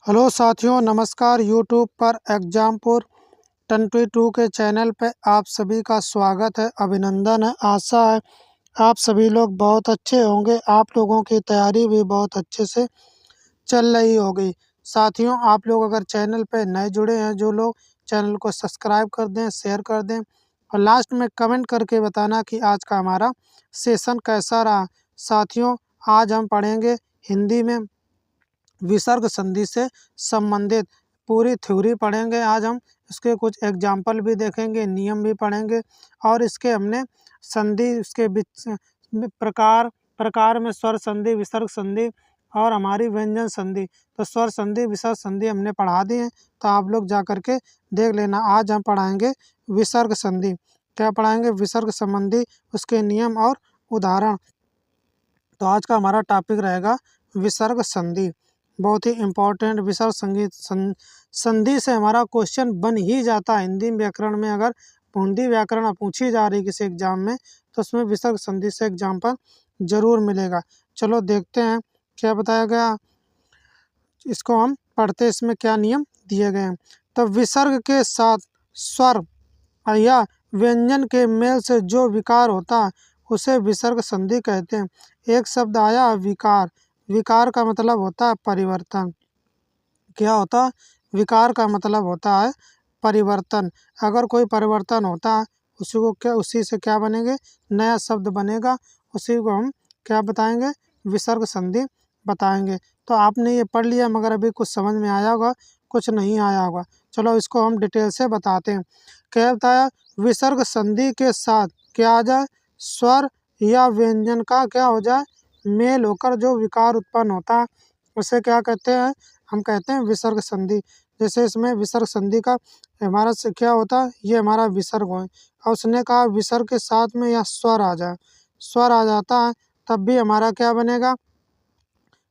Hello साथियों, नमस्कार। YouTube पर एग्जामपुर 22 के चैनल पे आप सभी का स्वागत है, अभिनंदन है। आशा है आप सभी लोग बहुत अच्छे होंगे। आप लोगों की तैयारी भी बहुत अच्छे से चल रही होगी। साथियों, आप लोग अगर चैनल पे नए जुड़े हैं, जो लोग चैनल को सब्सक्राइब कर दें, शेयर कर दें और लास्ट में कमेंट करके बताना कि आज का हमारा सेशन कैसा रहा। साथियों, आज हम पढ़ेंगे हिंदी में विसर्ग संधि से संबंधित पूरी थ्योरी पढ़ेंगे। आज हम इसके कुछ एग्जाम्पल भी देखेंगे, नियम भी पढ़ेंगे और इसके हमने संधि, इसके प्रकार प्रकार में स्वर संधि, विसर्ग संधि और हमारी व्यंजन संधि। तो स्वर संधि, विसर्ग संधि हमने पढ़ा दी है, तो आप लोग जा करके देख लेना। आज हम पढ़ाएंगे विसर्ग संधि। क्या पढ़ाएंगे? विसर्ग संबंधी उसके नियम और उदाहरण। तो आज का हमारा टॉपिक रहेगा विसर्ग संधि। बहुत ही इम्पोर्टेंट विसर्ग संधि से हमारा क्वेश्चन बन ही जाता है हिंदी व्याकरण में। अगर हिंदी व्याकरण पूछी जा रही किसी एग्जाम में, तो उसमें विसर्ग संधि से एग्जाम्पल जरूर मिलेगा। चलो देखते हैं क्या बताया गया, इसको हम पढ़ते हैं, इसमें क्या नियम दिए गए हैं। तो विसर्ग के साथ स्वर या व्यंजन के मेल से जो विकार होता है उसे विसर्ग संधि कहते हैं। एक शब्द आया विकार। विकार का मतलब होता है परिवर्तन। क्या होता है? विकार का मतलब होता है परिवर्तन। अगर कोई परिवर्तन होता है उसी से क्या बनेंगे? नया शब्द बनेगा। उसी को हम क्या बताएंगे? विसर्ग संधि बताएंगे। तो आपने ये पढ़ लिया, मगर अभी कुछ समझ में आया होगा, कुछ नहीं आया होगा। चलो इसको हम डिटेल से बताते हैं। क्या बताया? विसर्ग संधि के साथ क्या आ जाए? स्वर या व्यंजन का क्या हो जाए? मेल होकर जो विकार उत्पन्न होता है उसे क्या कहते हैं? हम कहते हैं विसर्ग संधि। जैसे इसमें विसर्ग संधि का हमारा से क्या होता है? ये हमारा विसर्ग है और उसने कहा विसर्ग के साथ में या स्वर आ जाए, स्वर आ जाता है, तब भी हमारा क्या बनेगा?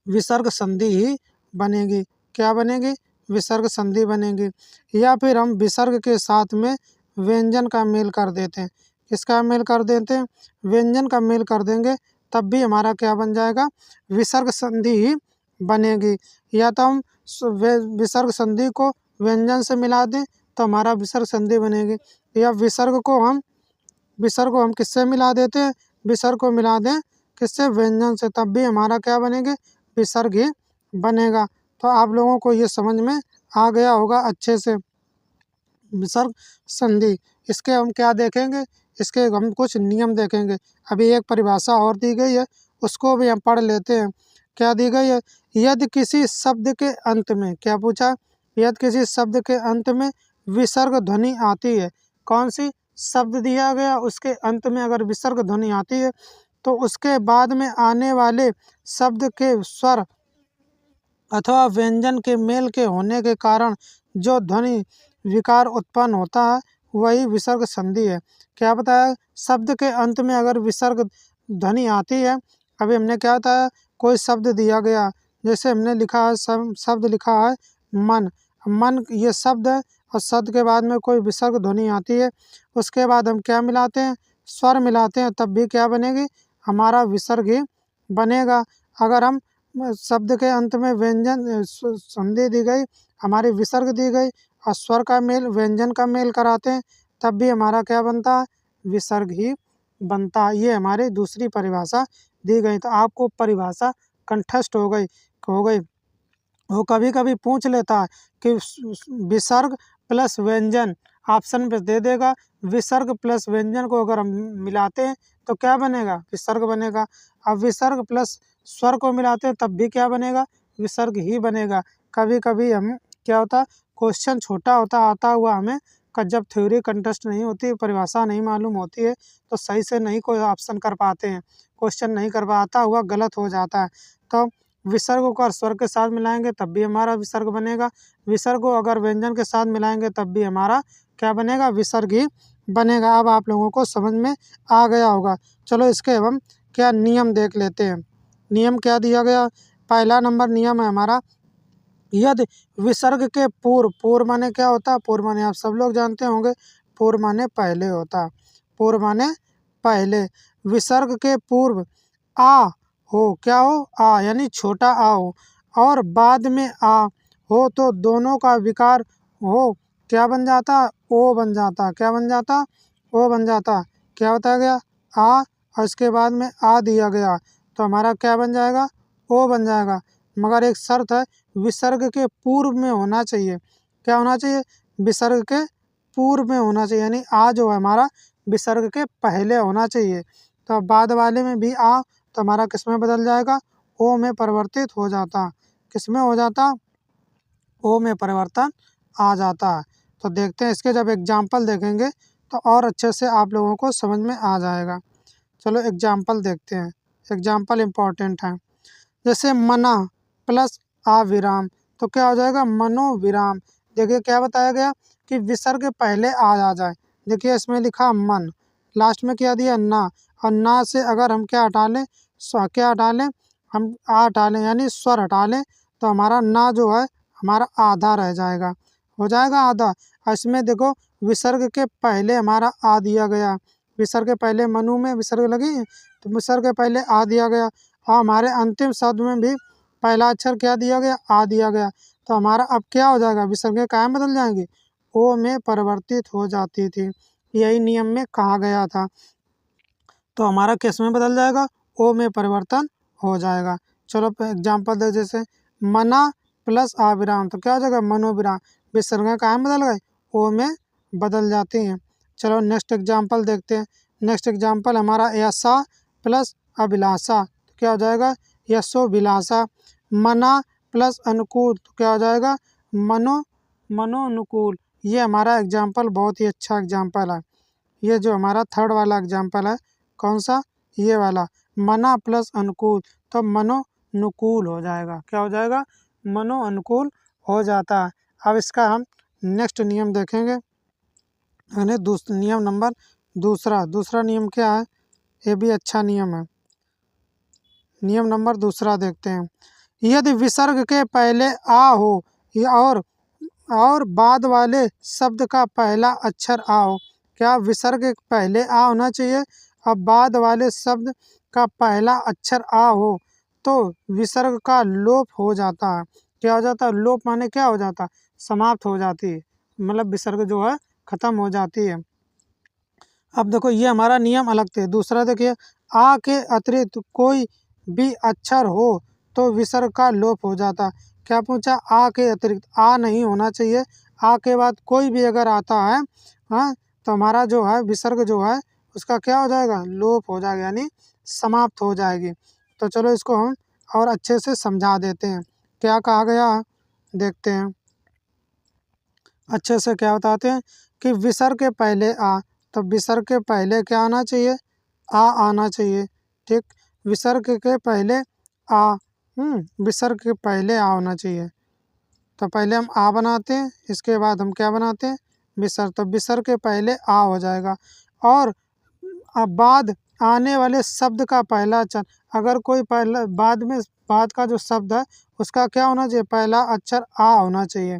विसर्ग संधि ही बनेगी। क्या बनेगी? विसर्ग संधि बनेगी। या फिर हम विसर्ग के साथ में व्यंजन का मेल कर देते हैं। किसका मेल कर देते हैं? व्यंजन का मेल कर देंगे, तब भी हमारा क्या बन जाएगा? विसर्ग संधि ही बनेगी। या तो हम विसर्ग संधि को व्यंजन से मिला दें तो हमारा विसर्ग संधि बनेगी, या विसर्ग को हम किससे मिला देते हैं? विसर्ग को मिला दें किससे? व्यंजन से, तब भी हमारा क्या बनेंगे? विसर्ग ही बनेगा। तो आप लोगों को ये समझ में आ गया होगा अच्छे से विसर्ग संधि। इसके हम क्या देखेंगे? इसके हम कुछ नियम देखेंगे। अभी एक परिभाषा और दी गई है, उसको भी हम पढ़ लेते हैं। क्या दी गई है? यदि किसी शब्द के अंत में, क्या पूछा? यदि किसी शब्द के अंत में विसर्ग ध्वनि आती है। कौन सी शब्द दिया गया, उसके अंत में अगर विसर्ग ध्वनि आती है तो उसके बाद में आने वाले शब्द के स्वर अथवा व्यंजन के मेल के होने के कारण जो ध्वनि विकार उत्पन्न होता है वही विसर्ग संधि है। क्या बताया? शब्द के अंत में अगर विसर्ग ध्वनि आती है, अभी हमने क्या बताया? कोई शब्द दिया गया, जैसे हमने लिखा है, शब्द लिखा है मन। मन ये शब्द है और शब्द के बाद में कोई विसर्ग ध्वनि आती है, उसके बाद हम क्या मिलाते हैं? स्वर मिलाते हैं, तब भी क्या बनेगी? हमारा विसर्ग ही बनेगा। अगर हम शब्द के अंत में व्यंजन संधि दी गई, हमारी विसर्ग दी गई और स्वर का मेल व्यंजन का मेल कराते हैं, तब भी हमारा क्या बनता है? विसर्ग ही बनता है। ये हमारी दूसरी परिभाषा दी गई। तो आपको परिभाषा कंठस्थ हो गई। वो कभी कभी पूछ लेता है कि विसर्ग प्लस व्यंजन ऑप्शन पे दे देगा। विसर्ग प्लस व्यंजन को अगर हम मिलाते हैं तो क्या बनेगा? विसर्ग बनेगा। अब विसर्ग प्लस स्वर को मिलाते हैं तब भी क्या बनेगा? विसर्ग ही बनेगा। कभी कभी हम क्या होता है, क्वेश्चन छोटा होता आता हुआ हमें जब थ्योरी कंटेस्ट नहीं होती, परिभाषा नहीं मालूम होती है, तो सही से नहीं कोई ऑप्शन कर पाते हैं, क्वेश्चन नहीं कर पाता हुआ गलत हो जाता है। तो विसर्ग को स्वर के साथ मिलाएंगे तब भी हमारा विसर्ग बनेगा। विसर्ग को अगर व्यंजन के साथ मिलाएंगे तब भी हमारा क्या बनेगा? विसर्ग ही बनेगा। अब आप लोगों को समझ में आ गया होगा। चलो इसके हम क्या नियम देख लेते हैं। नियम क्या दिया गया? पहला नंबर नियम है हमारा, यदि विसर्ग के पूर्व, पूर्व माने क्या होता है? पूर्व माने आप सब लोग जानते होंगे, पूर्व माने पहले होता है। पूर्व माने पहले। विसर्ग के पूर्व आ हो, क्या हो? आ यानी छोटा आ हो, और बाद में आ हो तो दोनों का विकार हो, क्या बन जाता? ओ बन जाता। क्या बन जाता? ओ बन जाता। क्या बताया गया? आ, और इसके बाद में आ दिया गया तो हमारा क्या बन जाएगा? ओ बन जाएगा। मगर एक शर्त है, विसर्ग के पूर्व में होना चाहिए। क्या होना चाहिए? विसर्ग के पूर्व में होना चाहिए, यानी आ जो है हमारा विसर्ग के पहले होना चाहिए। तो अब बाद वाले में भी आ तो हमारा किस में बदल जाएगा? ओ में परिवर्तित हो जाता। किस में हो जाता? ओ में परिवर्तन आ जाता है। तो देखते हैं इसके जब एग्जाम्पल देखेंगे तो और अच्छे से आप लोगों को समझ में आ जाएगा। चलो एग्जाम्पल देखते हैं। एग्जाम्पल इम्पोर्टेंट है। जैसे मना प्लस आ विराम तो क्या हो जाएगा? मनोविराम। देखिए क्या बताया गया कि विसर्ग पहले आ जाए। देखिए इसमें लिखा मन, लास्ट में क्या दिया? ना। और ना से अगर हम क्या हटा लें? क्या हटा लें? हम आ हटा लें, यानी स्वर हटा लें तो हमारा ना जो है हमारा आधा रह जाएगा। हो जाएगा आधा। और इसमें देखो विसर्ग के पहले हमारा आ दिया गया। विसर्ग के पहले मनु में विसर्ग लगी तो विसर्ग के पहले आ दिया गया। और हमारे अंतिम शब्द में भी पहला अक्षर क्या दिया गया? आ दिया गया। तो हमारा अब क्या हो जाएगा? विसर्ग क्या में बदल जाएंगे? ओ में परिवर्तित हो जाती थी। यही नियम में कहा गया था। तो हमारा किस में बदल जाएगा? ओ में परिवर्तन हो जाएगा। चलो एग्जाम्पल दे, जैसे मना प्लस आविराम तो क्या हो जाएगा? मनोविराम। विसर्ग कहाँ में बदल गए? ओ में बदल जाती हैं। चलो नेक्स्ट एग्जाम्पल देखते हैं। नेक्स्ट एग्जाम्पल हमारा यशा प्लस अभिलाषा तो क्या हो जाएगा? यशोभिलाषा। मना प्लस अनुकूल तो क्या हो जाएगा? मनोनुकूल। ये हमारा एग्जाम्पल बहुत ही अच्छा एग्जाम्पल है। ये जो हमारा थर्ड वाला एग्जाम्पल है, कौन सा? ये वाला। मना प्लस अनुकूल तो मनोनुकूल हो जाएगा। क्या हो जाएगा? मनोअनुकूल हो जाता है। अब इसका हम नेक्स्ट नियम देखेंगे, यानी नियम नंबर दूसरा। दूसरा नियम क्या है? ये भी अच्छा नियम है। नियम नंबर दूसरा देखते हैं। यदि विसर्ग के पहले आ हो और बाद वाले शब्द का पहला अक्षर आ हो। क्या विसर्ग के पहले आ होना चाहिए और बाद वाले शब्द का पहला अक्षर आ हो तो विसर्ग का लोप हो जाता है। क्या हो जाता है? लोप माने क्या हो जाता है? समाप्त हो जाती है, मतलब विसर्ग जो है खत्म हो जाती है। अब देखो ये हमारा नियम अलग थे। दूसरा देखिए, आ के अतिरिक्त कोई भी अक्षर हो तो विसर्ग का लोप हो जाता। क्या पूछा? आ के अतिरिक्त आ नहीं होना चाहिए। आ के बाद कोई भी अगर आता है, हाँ, तो हमारा जो है विसर्ग जो है उसका क्या हो जाएगा? लोप हो जाएगा, यानी समाप्त हो जाएगी। तो चलो इसको हम और अच्छे से समझा देते हैं। क्या कहा गया है? देखते हैं अच्छे से। क्या बताते हैं कि विसर्ग के पहले आ, तो विसर्ग के पहले क्या आना चाहिए? आ आना चाहिए। ठीक, विसर्ग के पहले आ, विसर्ग के पहले आ होना चाहिए। तो पहले हम आ बनाते हैं, इसके बाद हम क्या बनाते हैं? विसर्ग। तो विसर्ग के पहले आ हो जाएगा। और अब बाद आने वाले शब्द का पहला अक्षर, अगर कोई पहला बाद में बाद का जो शब्द है उसका क्या होना चाहिए? पहला अक्षर आ होना चाहिए।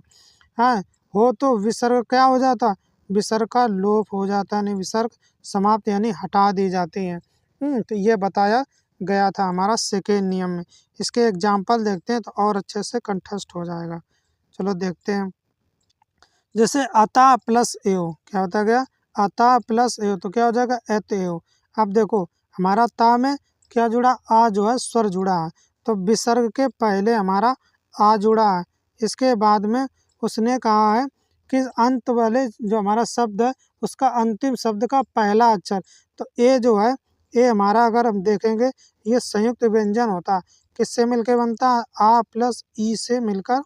हाँ, हो तो विसर्ग क्या हो जाता? विसर्ग का लोप हो जाता, नहीं विसर्ग समाप्त यानी हटा दी जाती है। तो ये बताया गया था हमारा सेकेंड नियम में। इसके एग्जाम्पल देखते हैं तो और अच्छे से कंठस्थ हो जाएगा। चलो देखते हैं। जैसे अता प्लस एव, क्या होता गया? अता प्लस एव तो क्या हो जाएगा? एत एव। अब देखो हमारा ता में क्या जुड़ा? आ जो है स्वर जुड़ा है, तो विसर्ग के पहले हमारा आ जुड़ा है। इसके बाद में उसने कहा है कि अंत वाले जो हमारा शब्द है उसका अंतिम शब्द का पहला अक्षर, तो ए जो है, ए हमारा अगर हम देखेंगे ये संयुक्त व्यंजन होता है। किससे मिलकर बनता है? आ प्लस ई से मिलकर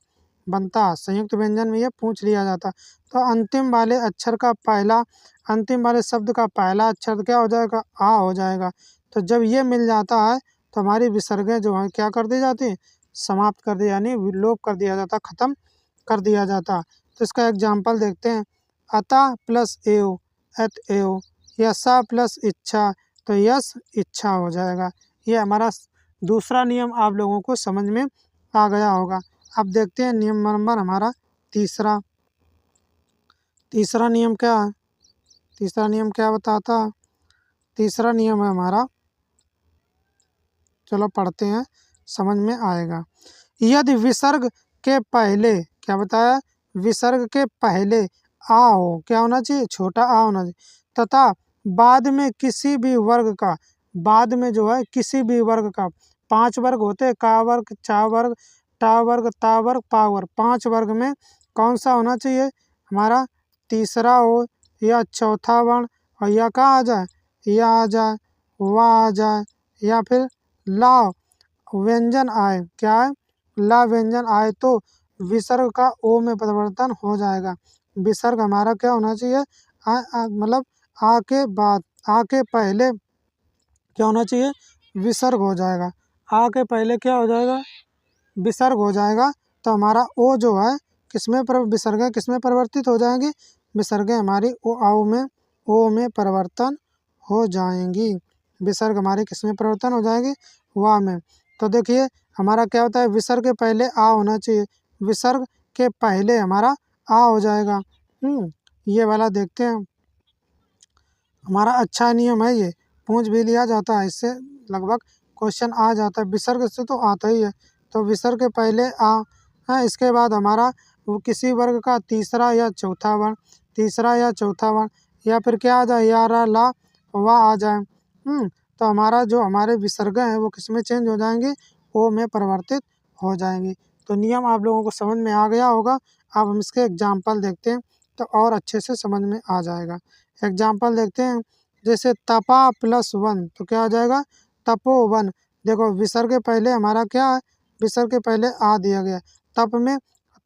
बनता है। संयुक्त व्यंजन में ये पूछ लिया जाता। तो अंतिम वाले अक्षर का पहला, अंतिम वाले शब्द का पहला अक्षर क्या हो जाएगा? आ हो जाएगा। तो जब ये मिल जाता है तो हमारी विसर्गें जो है क्या कर दी जाती है? समाप्त कर दी, यानी विलोप कर दिया जाता, खत्म कर दिया जाता। तो इसका एग्जाम्पल देखते हैं। अता प्लस एव, अत एव। यशा प्लस इच्छा तो यश इच्छा हो जाएगा। ये हमारा दूसरा नियम आप लोगों को समझ में आ गया होगा। अब देखते हैं नियम नंबर हमारा तीसरा। तीसरा नियम क्या है? तीसरा नियम क्या बताता? तीसरा नियम है हमारा, चलो पढ़ते हैं, समझ में आएगा। यदि विसर्ग के पहले क्या बताया, विसर्ग के पहले आ हो, क्या होना चाहिए, छोटा आ होना चाहिए, तथा बाद में किसी भी वर्ग का, बाद में जो है किसी भी वर्ग का, 5 वर्ग होते हैं, का वर्ग, चा वर्ग, टा वर्ग, ता वर्ग, पा वर्ग, 5 वर्ग में कौन सा होना चाहिए हमारा, तीसरा हो, या चौथा वर्ण, और या का आ जाए, या आ जाए, वा आ जाए, या फिर ला व्यंजन आए, क्या है, ला व्यंजन आए, तो विसर्ग का ओ में परिवर्तन हो जाएगा। विसर्ग हमारा क्या होना चाहिए, मतलब आ के बाद, आ के पहले क्या होना चाहिए, विसर्ग हो जाएगा, आ के पहले क्या हो जाएगा, विसर्ग हो जाएगा। तो हमारा ओ जो है किसमें विसर्ग किसमें परिवर्तित हो जाएंगी, विसर्गें हमारी ओ में परिवर्तन हो जाएंगी, विसर्ग हमारी किसमें परिवर्तन हो जाएगी, वा में। तो देखिए हमारा क्या होता है, विसर्ग के पहले आ होना चाहिए, विसर्ग के पहले हमारा आ हो जाएगा। ये वाला देखते हैं, हमारा अच्छा नियम है, ये पूछ भी लिया जाता है, इससे लगभग क्वेश्चन आ जाता है, विसर्ग से तो आता ही है। तो विसर्ग के पहले आ है, इसके बाद हमारा वो किसी वर्ग का तीसरा या चौथा वर्ण, तीसरा या चौथा वर्ण, या फिर क्या आ जाए, या रा ला वा आ जाए। तो हमारा जो हमारे विसर्ग हैं वो किस में चेंज हो जाएंगे, ओ में परिवर्तित हो जाएंगे। तो नियम आप लोगों को समझ में आ गया होगा। अब हम इसके एग्जाम्पल देखते हैं तो और अच्छे से समझ में आ जाएगा। एग्जाम्पल देखते हैं, जैसे तपा प्लस वन, तो क्या आ जाएगा, तपोवन। देखो विसर्ग के पहले हमारा क्या है, विसर्ग के पहले आ दिया गया, तप में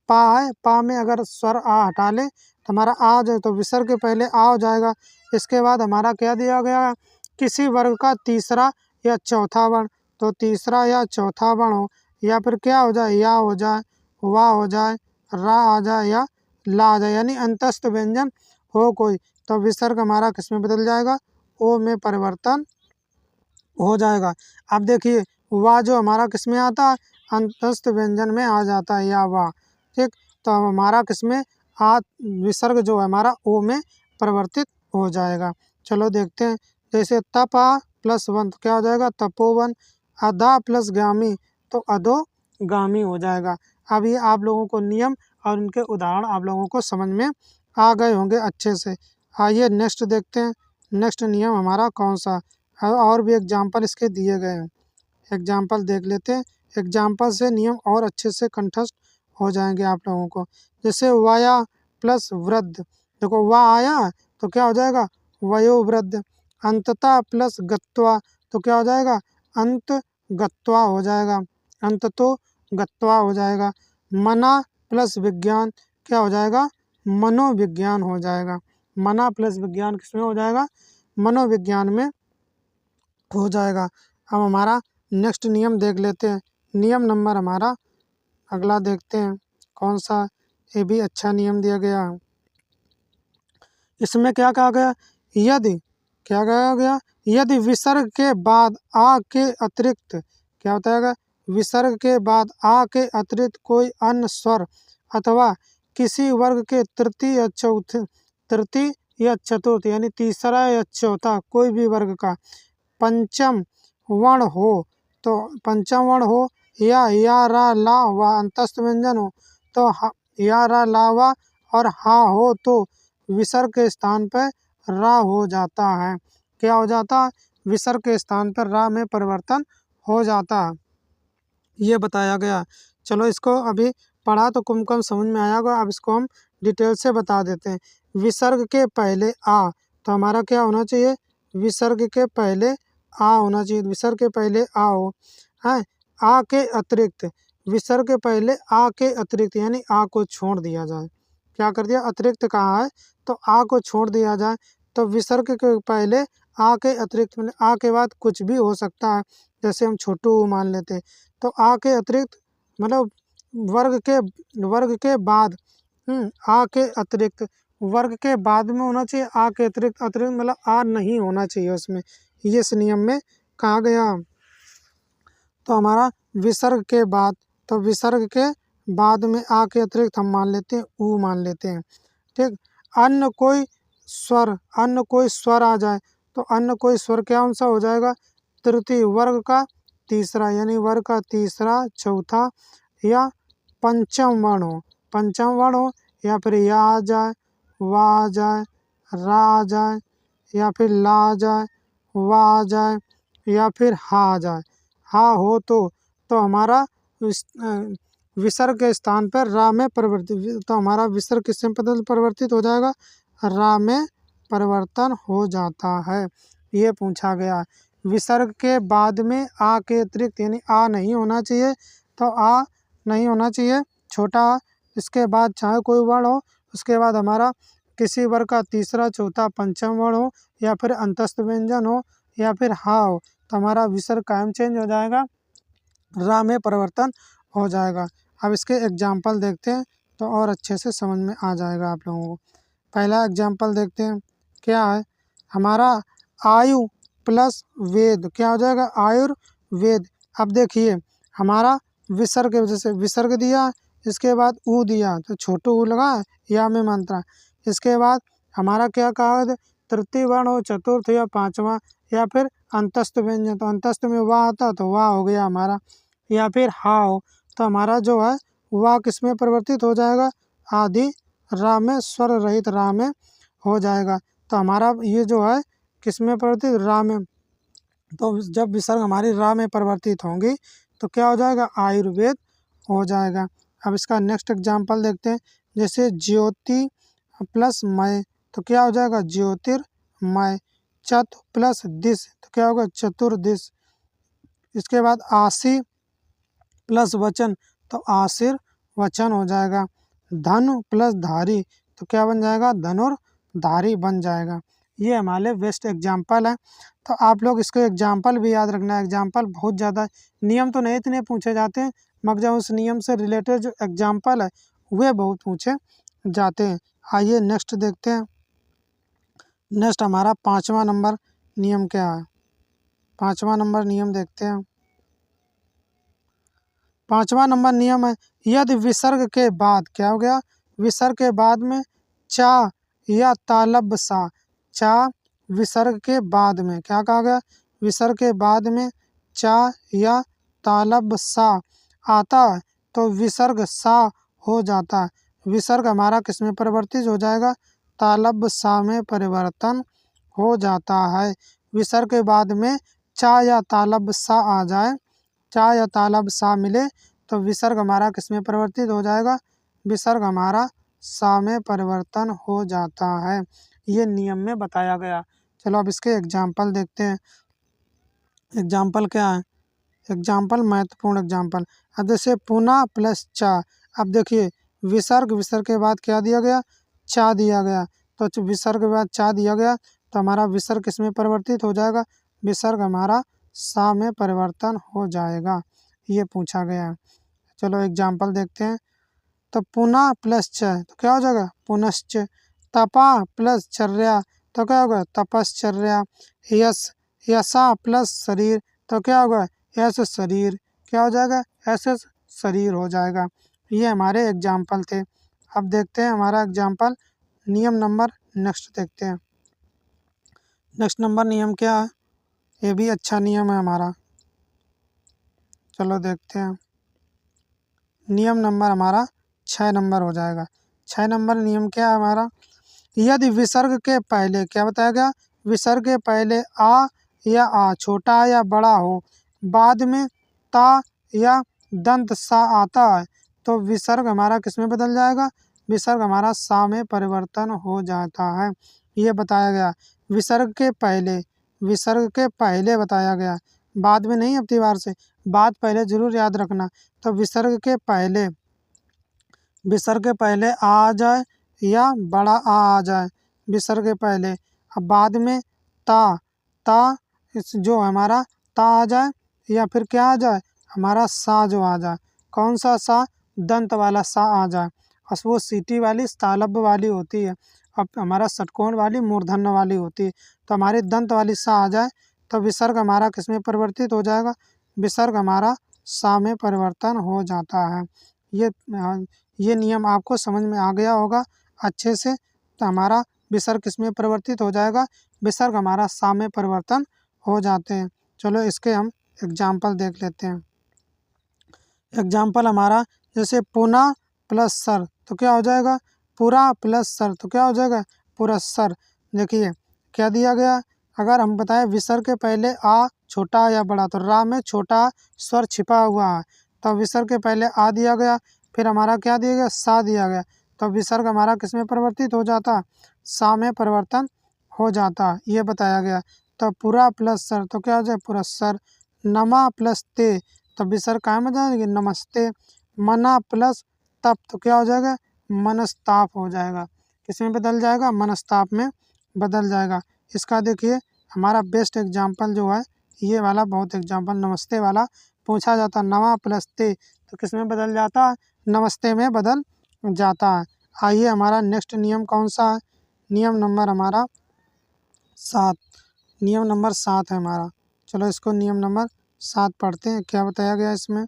पा है, पा में अगर स्वर आ हटा ले तो हमारा आ जाए, तो विसर्ग के पहले आ हो जाएगा। इसके बाद हमारा क्या दिया गया है, किसी वर्ग का तीसरा या चौथा वर्ण, तो तीसरा या चौथा वर्ण हो, या फिर क्या हो जाए, या हो जाए, वा हो जाए, रा आ जाए, या ला आ जाए, यानी अंतस्थ व्यंजन हो कोई, तो विसर्ग हमारा किस में बदल जाएगा, ओ में परिवर्तन हो जाएगा। अब देखिए वा जो हमारा किस में आता है, अंतस्थ व्यंजन में आ जाता है, या वा, ठीक। तो अब हमारा किस में आ, विसर्ग जो है हमारा ओ में परिवर्तित हो जाएगा। चलो देखते हैं, जैसे तपा प्लस वन, तो क्या हो जाएगा, तपोवन। अधा प्लस गामी, तो अधोगामी हो जाएगा। अब ये आप लोगों को नियम और उनके उदाहरण आप लोगों को समझ में आ गए होंगे अच्छे से। आइए नेक्स्ट देखते हैं, नेक्स्ट नियम हमारा कौन सा, और भी एग्जाम्पल इसके दिए गए हैं, एग्जाम्पल देख लेते हैं। एग्जाम्पल से नियम और अच्छे से कंठस्थ हो जाएंगे आप लोगों को। जैसे वाया प्लस वृद्ध, देखो वा आया तो क्या हो जाएगा, वयोवृद्ध। अंतता प्लस गत्वा, तो क्या हो जाएगा, अंत गत्वा हो जाएगा, अंत तो गत्वा हो जाएगा। मना प्लस विज्ञान, क्या हो जाएगा, मनोविज्ञान हो जाएगा। मना प्लस विज्ञान किसमें हो जाएगा, मनोविज्ञान में हो जाएगा। अब हमारा नेक्स्ट नियम देख लेते हैं, नियम नंबर हमारा अगला देखते हैं कौन सा, ये भी अच्छा नियम दिया गया है। इसमें क्या कहा गया, यदि क्या कहा गया, यदि विसर्ग के बाद आ के अतिरिक्त, क्या बताया, विसर्ग के बाद आ के अतिरिक्त कोई अन्य स्वर अथवा किसी वर्ग के तृतीय या चौथे, तृतीय या चतुर्थ यानी तीसरा या चौथा कोई भी वर्ग का पंचम वर्ण हो, तो पंचम वर्ण हो, या रा ला वा अंतस्थ व्यंजन हो, तो या रा ला वा और हा हो, तो विसर्ग के स्थान पर रा हो जाता है। क्या हो जाता है, विसर्ग के स्थान पर रा में परिवर्तन हो जाता है, ये बताया गया। चलो इसको अभी पढ़ा तो कम समझ में आया होगा, अब इसको हम डिटेल से बता देते हैं। विसर्ग के पहले आ, तो हमारा क्या होना चाहिए, विसर्ग के पहले आ होना चाहिए, विसर्ग के पहले आ हो है। आ के अतिरिक्त, विसर्ग के पहले आ के अतिरिक्त यानी आ को छोड़ दिया जाए, क्या कर दिया, अतिरिक्त कहा है तो आ को छोड़ दिया जाए। तो विसर्ग के पहले आ के अतिरिक्त मतलब आ के बाद कुछ भी हो सकता है, जैसे हम छोटू मान लेते हैं, तो आ के अतिरिक्त मतलब वर्ग के बाद, आ के अतिरिक्त वर्ग के बाद में होना चाहिए, आ के अतिरिक्त, अतिरिक्त मतलब आ नहीं होना चाहिए उसमें, ये इस नियम में कहा गया। तो हमारा विसर्ग के बाद, तो विसर्ग के बाद में आ के अतिरिक्त हम मान लेते हैं, ऊ मान लेते हैं, ठीक। अन्य कोई स्वर आ जाए, तो अन्य कोई स्वर कौन सा हो जाएगा, तृतीय वर्ग का तीसरा यानी वर्ग का तीसरा चौथा या पंचम वर्ण हो, पंचम वर्ण हो, या फिर या आ जाए, वाह आ जाए, रा आ जाए, या फिर ला आ जाए, वाह आ जाए, या फिर हा आ जाए। हा हो तो हमारा विसर्ग के स्थान पर रा में परिवर्तित, तो हमारा विसर्ग किसमें परिवर्तित हो जाएगा, रा में परिवर्तन हो जाता है। ये पूछा गया। विसर्ग के बाद में आ के अतिरिक्त यानी आ नहीं होना चाहिए, तो आ नहीं होना चाहिए, छोटा आ। इसके बाद चाहे कोई वर्ण हो, उसके बाद हमारा किसी वर्ग का तीसरा, चौथा, पंचम वर्ण हो, या फिर अंतस्थ व्यंजन हो, या फिर हा हो, तो हमारा विसर्ग कायम चेंज हो जाएगा, रा में परिवर्तन हो जाएगा। अब इसके एग्जाम्पल देखते हैं तो और अच्छे से समझ में आ जाएगा आप लोगों को। पहला एग्जाम्पल देखते हैं, क्या है हमारा आयु प्लस वेद, क्या हो जाएगा, आयुर्वेद। अब देखिए हमारा विसर्ग की वजह से विसर्ग दिया, इसके बाद ऊ दिया तो छोटू ऊ लगा, या में मंत्रा। इसके बाद हमारा क्या कहा, तृतीय वर्ण हो, चतुर्थ या पांचवा, या फिर अंतस्थ व्यंजन, तो अंतस्थ में वाह आता तो वाह हो गया हमारा, या फिर हा हो, तो हमारा जो है वाह किस में परिवर्तित हो जाएगा, आदि रा में, स्वर रहित रा में हो जाएगा। तो हमारा ये जो है किस में परिवर्तित, रा में। तो जब विसर्ग हमारी रा में परिवर्तित होंगी तो क्या हो जाएगा, आयुर्वेद हो जाएगा। अब इसका नेक्स्ट एग्जाम्पल देखते हैं, जैसे ज्योति प्लस मय, तो क्या हो जाएगा, ज्योतिर्मय। चत प्लस दिश, तो क्या होगा, चतुर्दिश। इसके बाद आशी प्लस वचन, तो आशीर्वचन हो जाएगा। धनु प्लस धारी, तो क्या बन जाएगा, धनुर्धारी बन जाएगा। ये हमारे बेस्ट एग्जाम्पल है। तो आप लोग इसको एग्जाम्पल भी याद रखना है। एग्जाम्पल बहुत ज़्यादा, नियम तो नहीं इतने पूछे जाते हैं, मगर उस नियम से रिलेटेड जो एग्जाम्पल है वे बहुत पूछे जाते हैं। आइए नेक्स्ट देखते हैं। नेक्स्ट हमारा 5वां नंबर नियम क्या है, 5वां नंबर नियम देखते हैं। 5वां नंबर नियम है, यदि विसर्ग के बाद, क्या हो गया, विसर्ग के बाद में चा या तालब सा, चा विसर्ग के बाद में, क्या कहा गया, विसर्ग के बाद में चा या तालब सा आता है तो विसर्ग सा हो जाता है। विसर्ग हमारा किस में परिवर्तित हो जाएगा, तालब सा में परिवर्तन हो जाता है। विसर्ग के बाद में चा या तालब सा आ जाए, चा या तालब सा मिले तो विसर्ग हमारा किस में परिवर्तित हो जाएगा, विसर्ग हमारा सा में परिवर्तन हो जाता है। ये नियम में बताया गया। चलो अब इसके एग्जाम्पल देखते हैं। एग्जाम्पल क्या है, एग्जाम्पल महत्वपूर्ण एग्जाम्पल। अब जैसे पुना प्लस चा, अब देखिए विसर्ग, विसर्ग के बाद क्या दिया गया, चा दिया गया, तो विसर्ग के बाद चा दिया गया तो हमारा विसर्ग किस में परिवर्तित हो जाएगा, विसर्ग हमारा सा में परिवर्तन हो जाएगा। ये पूछा गया है। चलो एग्जाम्पल देखते हैं। तो पुना प्लस च, तो क्या हो जाएगा, पुनश्च। तपा प्लस चर्या, तो क्या होगा, तपश्चर्या। यश, यशा प्लस शरीर, तो क्या होगा, यश शरीर। क्या हो जाएगा, यश शरीर हो जाएगा। ये हमारे एग्जाम्पल थे। अब देखते हैं हमारा एग्जाम्पल नियम नंबर नेक्स्ट देखते हैं। नेक्स्ट नंबर नियम क्या है, ये भी अच्छा नियम है हमारा। चलो देखते हैं। नियम नंबर हमारा 6 नंबर हो जाएगा। 6 नंबर नियम क्या है हमारा, यदि विसर्ग के पहले, क्या बताया गया, विसर्ग के पहले आ या आ, छोटा या बड़ा हो, बाद में ता या दंत सा आता है तो विसर्ग हमारा किस में बदल जाएगा, विसर्ग हमारा सा में परिवर्तन हो जाता है। ये बताया गया। विसर्ग के पहले, विसर्ग के पहले बताया गया, बाद में नहीं, अब बार से बात पहले जरूर याद रखना। तो विसर्ग के पहले, विसर्ग के पहले आ जाए या बड़ा आ जाए, विसर्ग के पहले। अब बाद में ता, ता इस जो हमारा ता आ जाए या फिर क्या आ जाए, हमारा सा जो आ जाए। कौन सा सा, दंत वाला सा आ जाए, और वो सीटी वाली तालब वाली होती है, अब हमारा षटकोण वाली मूर्धन्य वाली होती है। तो हमारी दंत वाली सा आ जाए तो विसर्ग हमारा किस में परिवर्तित हो जाएगा, विसर्ग हमारा सा में परिवर्तन हो जाता है। ये नियम आपको समझ में आ गया होगा अच्छे से। तो हमारा विसर्ग किस में परिवर्तित हो जाएगा, विसर्ग हमारा सा में परिवर्तन हो जाते हैं। चलो इसके हम एग्जाम्पल देख लेते हैं। एग्जाम्पल हमारा जैसे पुना प्लस सर, तो क्या हो जाएगा, पुरा प्लस सर, तो क्या हो जाएगा, पुरस्सर। देखिए क्या दिया गया, अगर हम बताएं विसर्ग के पहले आ छोटा या बड़ा, तो रा में छोटा स्वर छिपा हुआ है, तो विसर्ग के पहले आ दिया गया, फिर हमारा क्या दिया गया, सा दिया गया, तो विसर्ग हमारा किस में परिवर्तित हो जाता, सा में परिवर्तन हो जाता, ये बताया गया। तो पुरा प्लस सर, तो क्या हो जाए, पुरस्सर। नमा प्लस ते, तो विसर्ग कायम हो जाएगी, नमस्ते। मना प्लस तप, तो क्या हो जाएगा, मनस्ताप हो जाएगा, किसमें बदल जाएगा, मनस्ताप में बदल जाएगा। इसका देखिए हमारा बेस्ट एग्जाम्पल जो है ये वाला, बहुत एग्जाम्पल नमस्ते वाला पूछा जाता, नमा प्लस ते, तो किस में बदल जाता है, नमस्ते में बदल जाता है। आइए हमारा नेक्स्ट नियम कौन सा है, नियम नंबर हमारा 7, नियम नंबर 7 है हमारा। चलो इसको नियम नंबर 7 पढ़ते हैं, क्या बताया गया इसमें,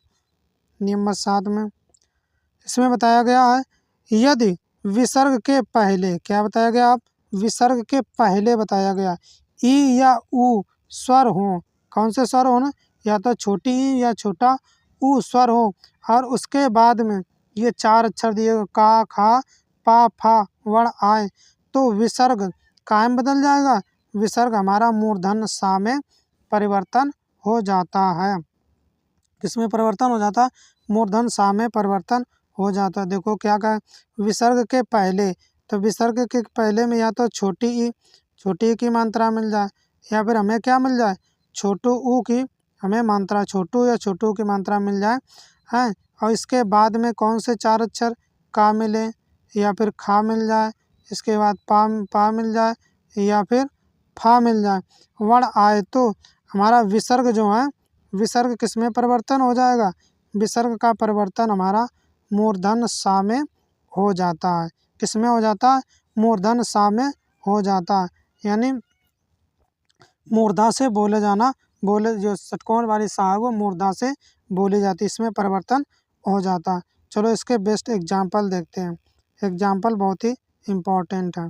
नियम नंबर 7 में इसमें बताया गया है, यदि विसर्ग के पहले, क्या बताया गया आप, विसर्ग के पहले बताया गया ई या उ स्वर हो, कौन से स्वर हो ना, या तो छोटी ई या छोटा उ स्वर हो, और उसके बाद में ये 4 अक्षर दिए का खा पा फा वर्ण आए, तो विसर्ग कायम बदल जाएगा, विसर्ग हमारा मूर्धन सा में परिवर्तन हो जाता है, किसमें परिवर्तन हो जाता है, मूर्धन सा में परिवर्तन हो जाता है। देखो क्या कहा, विसर्ग के पहले, तो विसर्ग के पहले में या तो छोटी ई की मात्रा मिल जाए, या फिर हमें क्या मिल जाए, छोटू ऊ की हमें मात्रा, छोटू या छोटू की मात्रा मिल जाए हैं, और इसके बाद में कौन से 4 अक्षर का मिले, या फिर खा मिल जाए, इसके बाद पा मिल जाए, या फिर फा मिल जाए, वर्ण आए, तो हमारा विसर्ग जो है, विसर्ग किस में परिवर्तन हो जाएगा, विसर्ग का परिवर्तन हमारा मूर्धन सा में हो जाता है, किस में हो जाता है, मूर्धन सा में हो जाता है, यानी मूर्धा से बोले जाना, बोले जो षटकोण वाली सा है वो मूर्धा से बोली जाती है, इसमें परिवर्तन हो जाता है। चलो इसके बेस्ट एग्जाम्पल देखते हैं, एग्जाम्पल बहुत ही इम्पोर्टेंट है।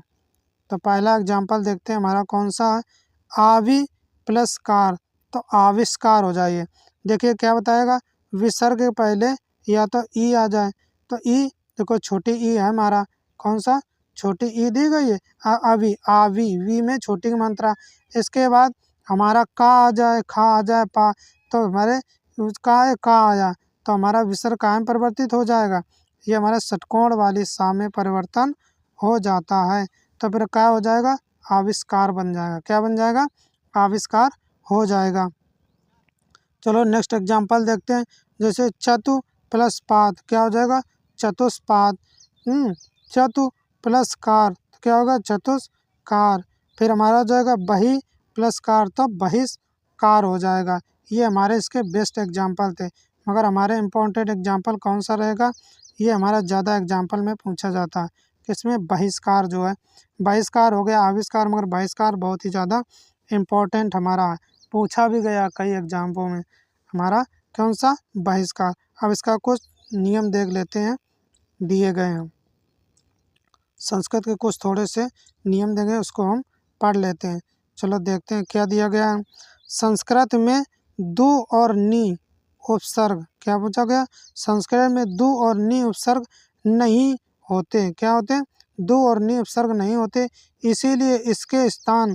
तो पहला एग्जाम्पल देखते हैं हमारा कौन सा है, आवि प्लस कार, तो आविष्कार हो जाइए। देखिए क्या बताएगा, विसर्ग के पहले या तो ई आ जाए, तो ई देखो छोटी ई है हमारा, कौन सा, छोटी ई दी गई है, अभी आवी वी में छोटी की मात्रा, इसके बाद हमारा का आ जाए, खा आ जाए, पा, तो हमारे का आ जाए, तो हमारा विसर्ग कायम परिवर्तित हो जाएगा, ये हमारा षटकोण वाली सा में परिवर्तन हो जाता है, तो फिर क्या हो जाएगा, आविष्कार बन जाएगा, क्या बन जाएगा, आविष्कार हो जाएगा। चलो नेक्स्ट एग्जांपल देखते हैं, जैसे चतु प्लस पाद, क्या हो जाएगा, चतुष्पाद। चतु प्लस कार, तो क्या होगा, चतुष्कार। फिर हमारा हो जाएगा बही प्लस कार, तो बहिष्कार हो जाएगा। ये हमारे इसके बेस्ट एग्जांपल थे, मगर हमारे इम्पोर्टेंट एग्जांपल कौन सा रहेगा, ये हमारा ज़्यादा एग्जांपल में पूछा जाता है, इसमें बहिष्कार जो है, बहिष्कार हो गया आविष्कार, मगर बहिष्कार बहुत ही ज़्यादा इम्पोर्टेंट हमारा है, पूछा भी गया कई एग्जाम्पों में हमारा, कौन सा, बहिष्कार। अब इसका कुछ नियम देख लेते हैं, दिए गए हैं, संस्कृत के कुछ थोड़े से नियम देंगे, उसको हम पढ़ लेते हैं। चलो देखते हैं क्या दिया गया है, संस्कृत में दु और नी उपसर्ग, क्या पूछा गया, संस्कृत में दु और नी उपसर्ग नहीं होते, क्या होते, दु और नी उपसर्ग नहीं होते, इसीलिए इसके स्थान,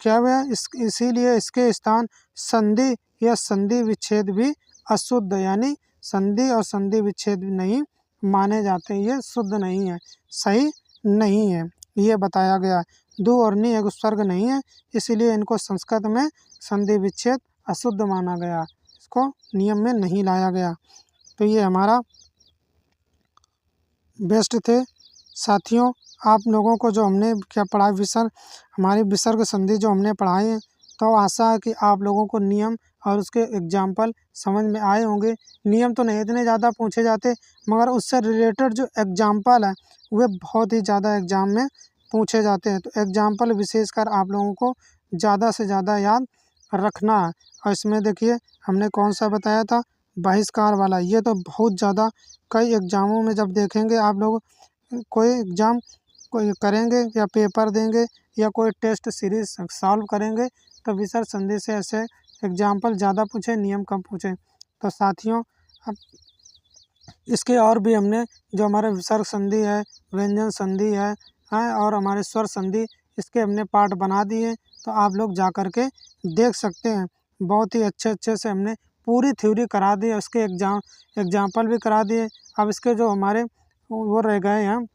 क्या हुआ, इसीलिए इसके स्थान संधि या संधि विच्छेद भी अशुद्ध, यानी संधि और संधि विच्छेद नहीं माने जाते, ये शुद्ध नहीं है, सही नहीं है, ये बताया गया है। दु और नी एक उपसर्ग नहीं है, इसीलिए इनको संस्कृत में संधि विच्छेद अशुद्ध माना गया, इसको नियम में नहीं लाया गया। तो ये हमारा बेस्ट थे साथियों, आप लोगों को जो हमने क्या पढ़ा, विसर्ग, हमारी विसर्ग संधि जो हमने पढ़ाई है, तो आशा है कि आप लोगों को नियम और उसके एग्जाम्पल समझ में आए होंगे। नियम तो नहीं इतने ज़्यादा पूछे जाते, मगर उससे रिलेटेड जो एग्जाम्पल है वे बहुत ही ज़्यादा एग्जाम में पूछे जाते हैं, तो एग्जाम्पल विशेषकर आप लोगों को ज़्यादा से ज़्यादा याद रखना है। और इसमें देखिए हमने कौन सा बताया था, बहिष्कार वाला, ये तो बहुत ज़्यादा कई एग्ज़ामों में जब देखेंगे आप लोग, कोई एग्ज़ाम कोई करेंगे या पेपर देंगे या कोई टेस्ट सीरीज सॉल्व करेंगे, तो विसर्ग संधि से ऐसे एग्जाम्पल ज़्यादा पूछे, नियम कम पूछे। तो साथियों अब इसके और भी हमने जो हमारे विसर्ग संधि है, व्यंजन संधि है, और हमारे स्वर संधि, इसके हमने पार्ट बना दिए, तो आप लोग जा कर के देख सकते हैं। बहुत ही अच्छे से हमने पूरी थ्योरी करा दी है, उसके एग्जाम्पल भी करा दिए। अब इसके जो हमारे वो रह गए हैं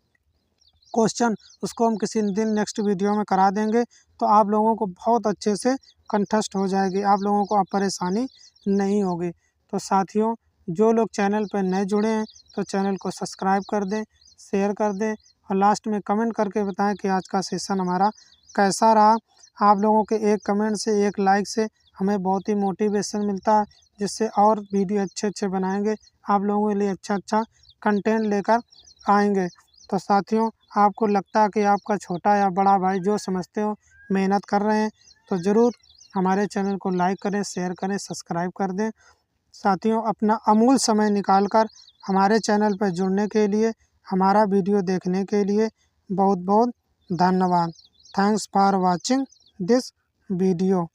क्वेश्चन, उसको हम किसी दिन नेक्स्ट वीडियो में करा देंगे, तो आप लोगों को बहुत अच्छे से कंठस्थ हो जाएगी, आप लोगों को अब परेशानी नहीं होगी। तो साथियों, जो लोग चैनल पर नए जुड़े हैं तो चैनल को सब्सक्राइब कर दें, शेयर कर दें, और लास्ट में कमेंट करके बताएं कि आज का सेशन हमारा कैसा रहा। आप लोगों के एक कमेंट से, एक लाइक से हमें बहुत ही मोटिवेशन मिलता है, जिससे और वीडियो अच्छे बनाएंगे, आप लोगों के लिए अच्छा कंटेंट लेकर आएंगे। तो साथियों, आपको लगता है कि आपका छोटा या बड़ा भाई जो समझते हो मेहनत कर रहे हैं, तो ज़रूर हमारे चैनल को लाइक करें, शेयर करें, सब्सक्राइब कर दें। साथियों, अपना अमूल्य समय निकाल कर हमारे चैनल पर जुड़ने के लिए, हमारा वीडियो देखने के लिए बहुत बहुत धन्यवाद। Thanks for watching this video.